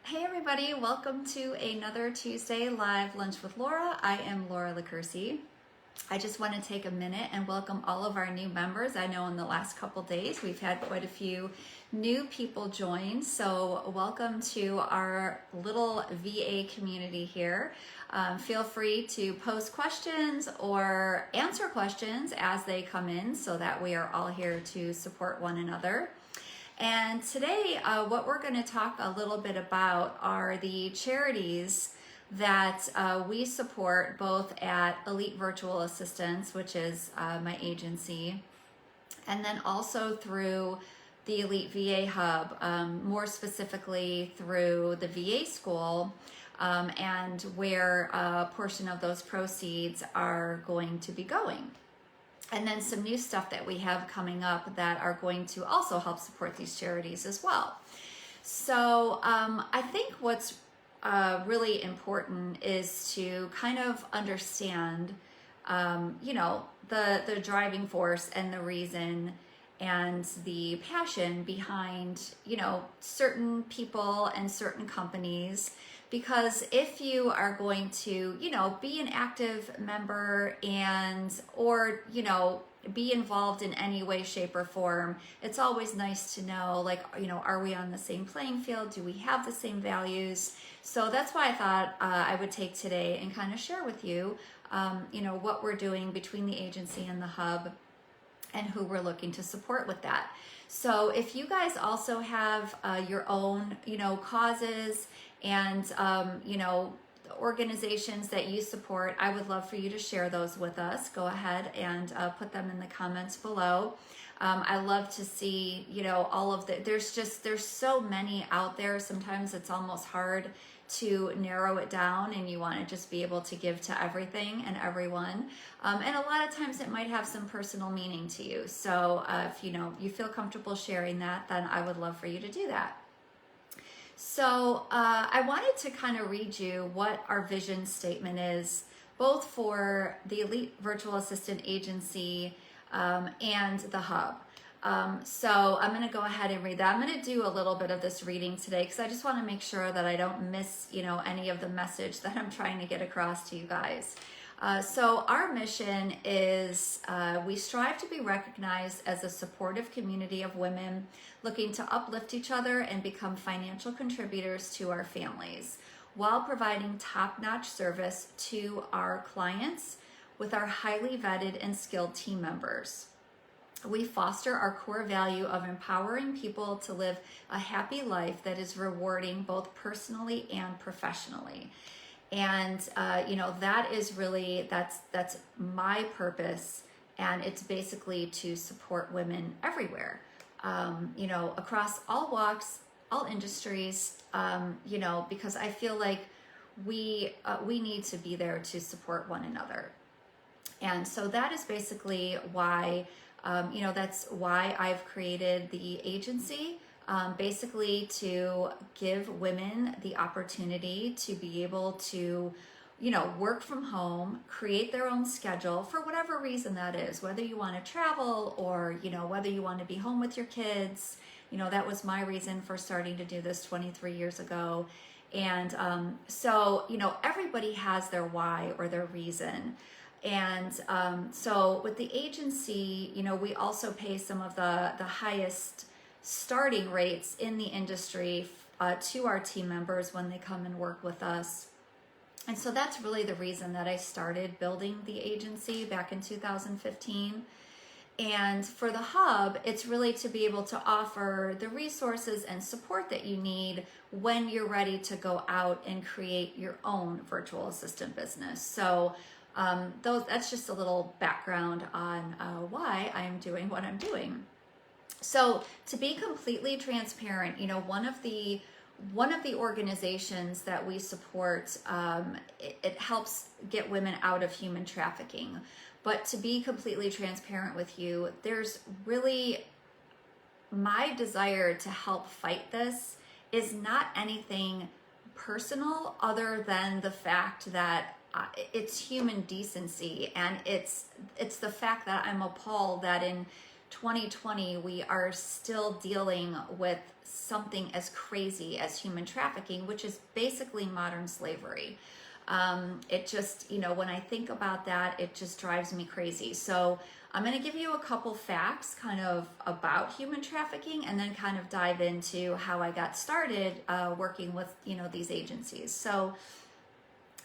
Hey everybody, welcome to another Tuesday Live Lunch with Laura. I am Laura LaCursi. I just want to take a minute and welcome all of our new members. I know in the last couple days we've had quite a few new people join, so welcome to our little VA community here. Feel free to post questions or answer questions as they come in so that we are all here to support one another. And today, what we're going to talk a little bit about are the charities that we support both at Elite Virtual Assistants, which is my agency, and then also through the Elite VA Hub, more specifically through the VA School, and where a portion of those proceeds are going to be going. And then some new stuff that we have coming up that are going to also help support these charities as well. So I think what's really important is to kind of understand, the driving force and the reason and the passion behind, certain people and certain companies. Because if you are going to, be an active member or be involved in any way, shape, or form, it's always nice to know, are we on the same playing field? Do we have the same values? So that's why I thought I would take today and kind of share with you, what we're doing between the agency and the hub and who we're looking to support with that. So if you guys also have your own, causes and, organizations that you support, I would love for you to share those with us. Go ahead and put them in the comments below. I love to see, all of there's so many out there. Sometimes it's almost hard to narrow it down and you want to just be able to give to everything and everyone. And a lot of times it might have some personal meaning to you. So if you feel comfortable sharing that, then I would love for you to do that. So I wanted to kind of read you what our vision statement is, both for the Elite Virtual Assistant Agency and the Hub. So I'm going to go ahead and read that. I'm going to do a little bit of this reading today because I just want to make sure that I don't miss, any of the message that I'm trying to get across to you guys. So our mission is we strive to be recognized as a supportive community of women looking to uplift each other and become financial contributors to our families while providing top-notch service to our clients with our highly vetted and skilled team members. We foster our core value of empowering people to live a happy life that is rewarding both personally and professionally. And, that is really, that's my purpose. And it's basically to support women everywhere, across all walks, all industries, because I feel like we need to be there to support one another. And so that is basically why, that's why I've created the agency. Basically to give women the opportunity to be able to, work from home, create their own schedule for whatever reason that is, whether you want to travel or, whether you want to be home with your kids. That was my reason for starting to do this 23 years ago. And so, everybody has their why or their reason. And so with the agency, we also pay some of the highest starting rates in the industry to our team members when they come and work with us. And so that's really the reason that I started building the agency back in 2015. And for the hub, it's really to be able to offer the resources and support that you need when you're ready to go out and create your own virtual assistant business. So that's just a little background on why I'm doing what I'm doing. So to be completely transparent, one of the organizations that we support, it helps get women out of human trafficking. But to be completely transparent with you, there's really my desire to help fight this is not anything personal other than the fact that it's human decency, and it's the fact that I'm appalled that in 2020, we are still dealing with something as crazy as human trafficking, which is basically modern slavery. It just, when I think about that, it just drives me crazy. So I'm going to give you a couple facts kind of about human trafficking, and then kind of dive into how I got started working with, these agencies. So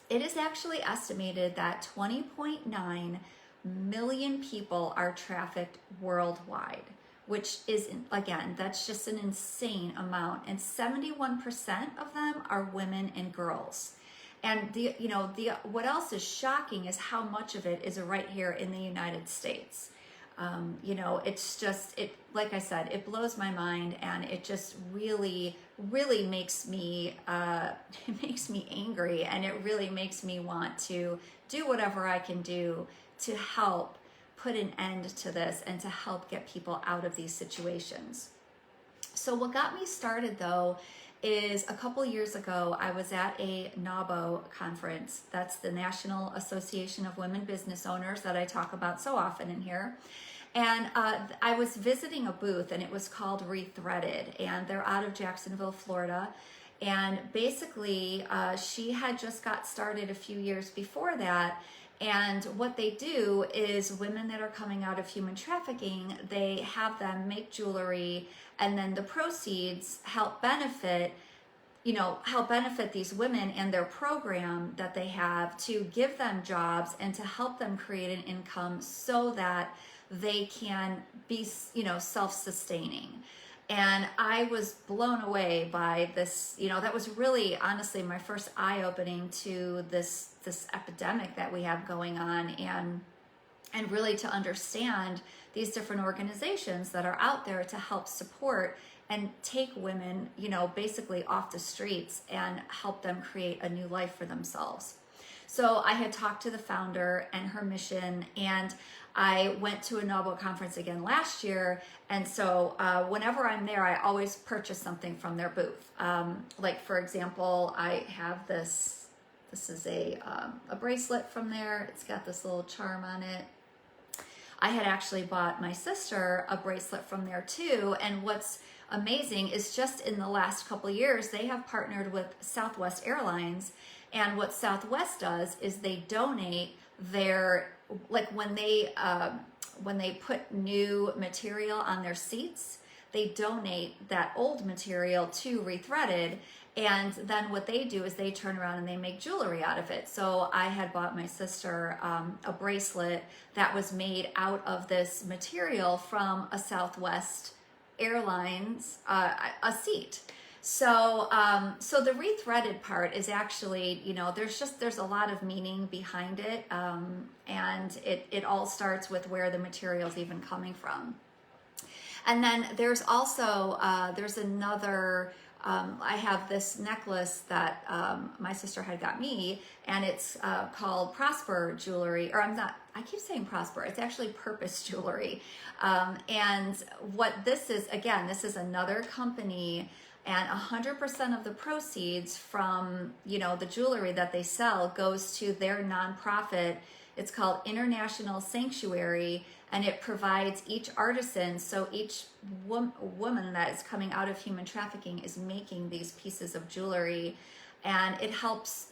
it is actually estimated that 20.9 million people are trafficked worldwide, which is, again, that's just an insane amount. And 71% of them are women and girls. And what else is shocking is how much of it is right here in the United States. It's just, like I said, it blows my mind, and it just really, really makes me, it makes me angry, and it really makes me want to do whatever I can do to help put an end to this and to help get people out of these situations. So what got me started, though, is a couple years ago, I was at a NABO conference. That's the National Association of Women Business Owners that I talk about so often in here. And I was visiting a booth, and it was called Rethreaded, and they're out of Jacksonville, Florida. And basically, she had just got started a few years before that. And what they do is women that are coming out of human trafficking, they have them make jewelry, and then the proceeds help benefit these women and their program that they have, to give them jobs and to help them create an income so that they can be, self-sustaining. And I was blown away by this. That was really, honestly, my first eye-opening to this epidemic that we have going on, and really to understand these different organizations that are out there to help support and take women, basically off the streets and help them create a new life for themselves. So I had talked to the founder and her mission, and I went to a NABO conference again last year, and so whenever I'm there, I always purchase something from their booth. Like, for example, I have this is a bracelet from there. It's got this little charm on it. I had actually bought my sister a bracelet from there too, and what's amazing is just in the last couple of years, they have partnered with Southwest Airlines, and what Southwest does is they donate their, like when they put new material on their seats, they donate that old material to Rethreaded, and then what they do is they turn around and they make jewelry out of it. So I had bought my sister a bracelet that was made out of this material from a Southwest Airlines a seat. So the Rethreaded part is actually, there's a lot of meaning behind it, and it all starts with where the material's even coming from. And then there's also, there's another, I have this necklace that my sister had got me, and it's called Prosper Jewelry, or I keep saying Prosper, it's actually Purpose Jewelry. And what this is, again, this is another company, and 100% of the proceeds from, the jewelry that they sell goes to their nonprofit. It's called International Sanctuary, and it provides each artisan, so each woman that is coming out of human trafficking is making these pieces of jewelry, and it helps,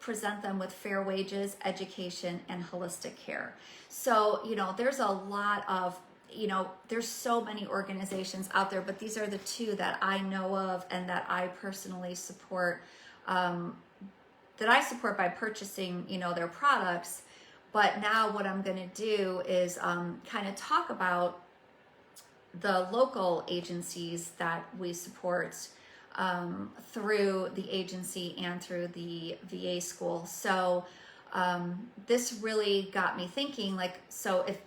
present them with fair wages, education, and holistic care. So, there's a lot of, there's so many organizations out there, but these are the two that I know of and that I personally support, by purchasing, their products. But now what I'm going to do is kind of talk about the local agencies that we support through the agency and through the VA school. So this really got me thinking, like, so if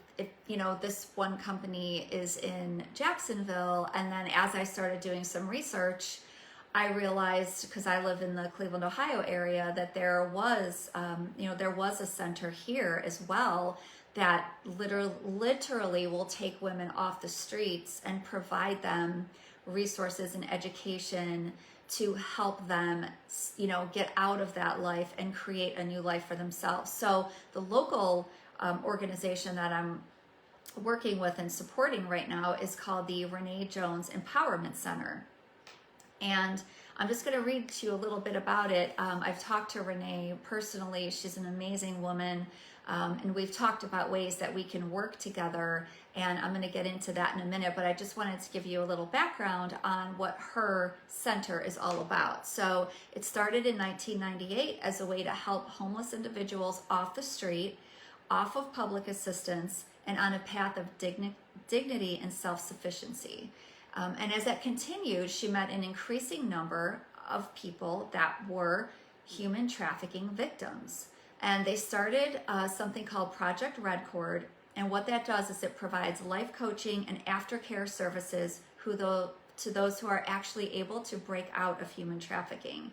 this one company is in Jacksonville, and then as I started doing some research, I realized, because I live in the Cleveland, Ohio area, that there was a center here as well that literally will take women off the streets and provide them resources and education to help them, get out of that life and create a new life for themselves. So the local organization that I'm working with and supporting right now is called the Renee Jones Empowerment Center. And I'm just going to read to you a little bit about it. I've talked to Renee personally. She's an amazing woman. And we've talked about ways that we can work together. And I'm going to get into that in a minute. But I just wanted to give you a little background on what her center is all about. So it started in 1998 as a way to help homeless individuals off the street, off of public assistance, and on a path of dignity and self-sufficiency. And as that continued, she met an increasing number of people that were human trafficking victims. And they started something called Project Red Cord. And what that does is it provides life coaching and aftercare services to those who are actually able to break out of human trafficking.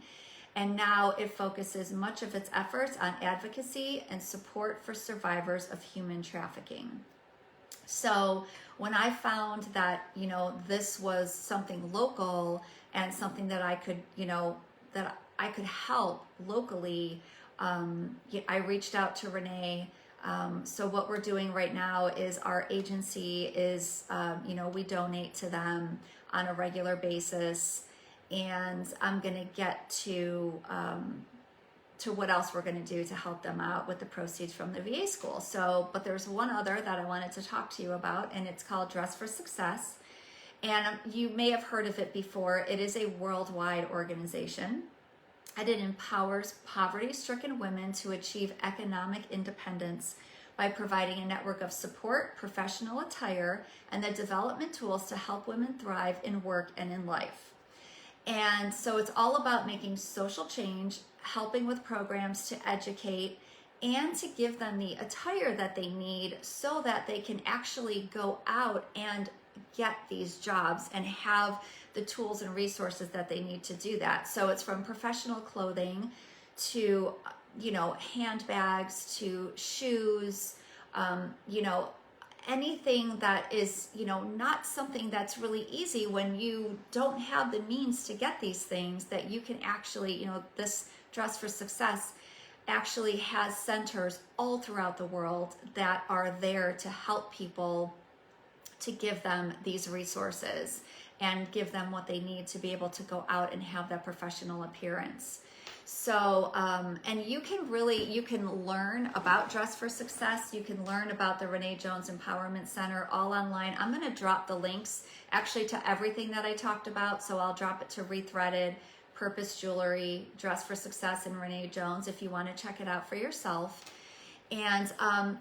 And now it focuses much of its efforts on advocacy and support for survivors of human trafficking. So when I found that, this was something local and something that I could, that I could help locally, I reached out to Renee. So what we're doing right now is our agency is, we donate to them on a regular basis. And I'm going to get to what else we're going to do to help them out with the proceeds from the VA school. So, but there's one other that I wanted to talk to you about, and it's called Dress for Success. And you may have heard of it before. It is a worldwide organization, and it empowers poverty-stricken women to achieve economic independence by providing a network of support, professional attire, and the development tools to help women thrive in work and in life. And so it's all about making social change, helping with programs to educate, and to give them the attire that they need so that they can actually go out and get these jobs and have the tools and resources that they need to do that. So it's from professional clothing to, handbags to shoes, anything that is, not something that's really easy when you don't have the means to get these things, that you can actually, this Dress for Success actually has centers all throughout the world that are there to help people, to give them these resources and give them what they need to be able to go out and have that professional appearance. So, and you can learn about Dress for Success. You can learn about the Renee Jones Empowerment Center all online. I'm going to drop the links actually to everything that I talked about. So I'll drop it to Rethreaded, Purpose Jewelry, Dress for Success, and Renee Jones if you want to check it out for yourself. And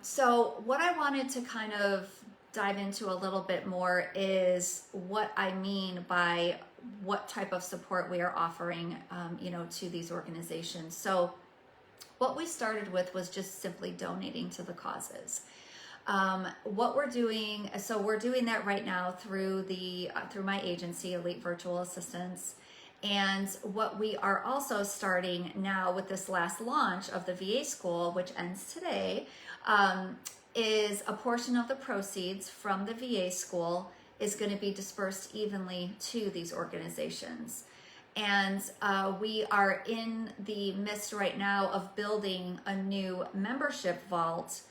so what I wanted to kind of dive into a little bit more is what I mean by what type of support we are offering, to these organizations. So what we started with was just simply donating to the causes. What we're doing, so we're doing that right now through through my agency, Elite Virtual Assistants. And what we are also starting now with this last launch of the VA school, which ends today, is a portion of the proceeds from the VA school is going to be dispersed evenly to these organizations. And we are in the midst right now of building a new membership vault.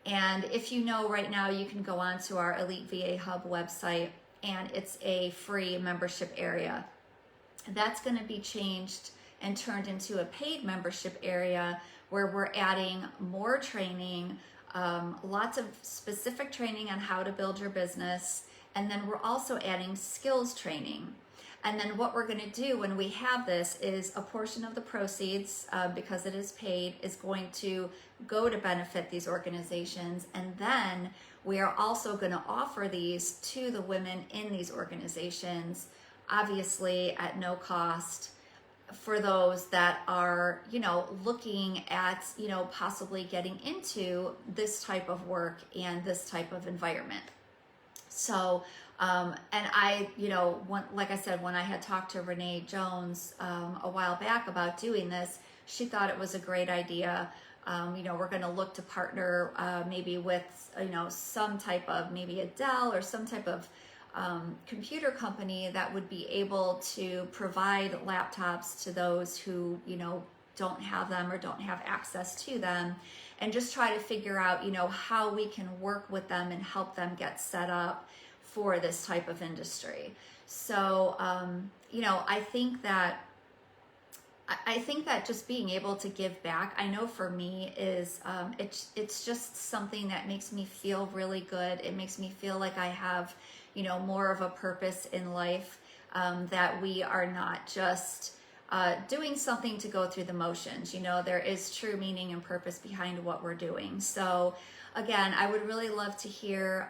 And if you know right now, you can go on to our Elite VA Hub website, and it's a free membership area. That's going to be changed and turned into a paid membership area where we're adding more training, lots of specific training on how to build your business. And then we're also adding skills training. And then what we're going to do when we have this is a portion of the proceeds, because it is paid, is going to go to benefit these organizations. And then we are also going to offer these to the women in these organizations, obviously at no cost, for those that are, looking at, possibly getting into this type of work and this type of environment. So, and I, like I said, when I had talked to Renee Jones a while back about doing this, she thought it was a great idea. We're going to look to partner maybe with, some type of, maybe a Dell or some type of computer company that would be able to provide laptops to those who, don't have them or don't have access to them, and just try to figure out, how we can work with them and help them get set up for this type of industry. So, I think that just being able to give back, I know for me is, it's just something that makes me feel really good. It makes me feel like I have, more of a purpose in life, that we are not just doing something to go through the motions. There is true meaning and purpose behind what we're doing. So again, I would really love to hear,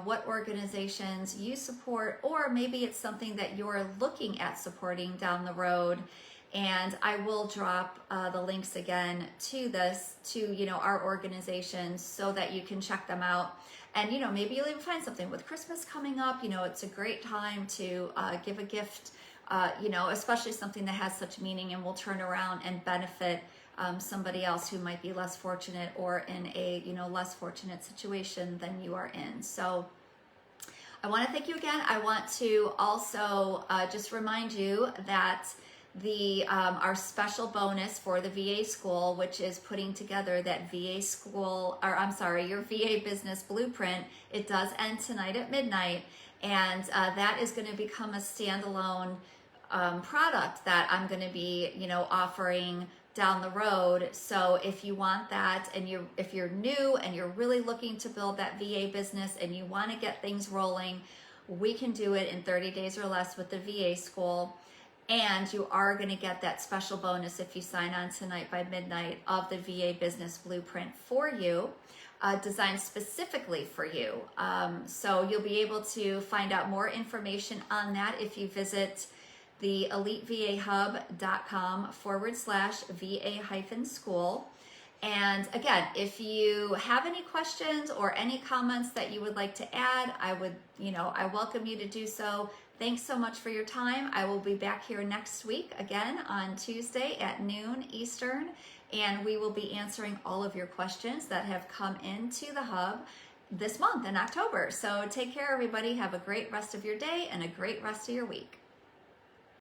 what organizations you support, or maybe it's something that you're looking at supporting down the road. And I will drop the links again to this, to, our organizations, so that you can check them out. And, maybe you'll even find something with Christmas coming up. It's a great time to give a gift, especially something that has such meaning and will turn around and benefit somebody else who might be less fortunate, or in a, less fortunate situation than you are in. So I want to thank you again. I want to also just remind you that our special bonus for the VA school, which is putting together that VA school, your VA business blueprint, it does end tonight at midnight, and that is going to become a standalone product that I'm going to be, offering down the road. So if you want that, and if you're new and you're really looking to build that VA business and you want to get things rolling, we can do it in 30 days or less with the VA school. And you are going to get that special bonus if you sign on tonight by midnight of the VA Business Blueprint for you, designed specifically for you. So you'll be able to find out more information on that if you visit the elitevahub.com/VA-school. And again, if you have any questions or any comments that you would like to add, I welcome you to do so. Thanks so much for your time. I will be back here next week again on Tuesday at noon Eastern, and we will be answering all of your questions that have come into the hub this month in October. So take care, everybody. Have a great rest of your day and a great rest of your week.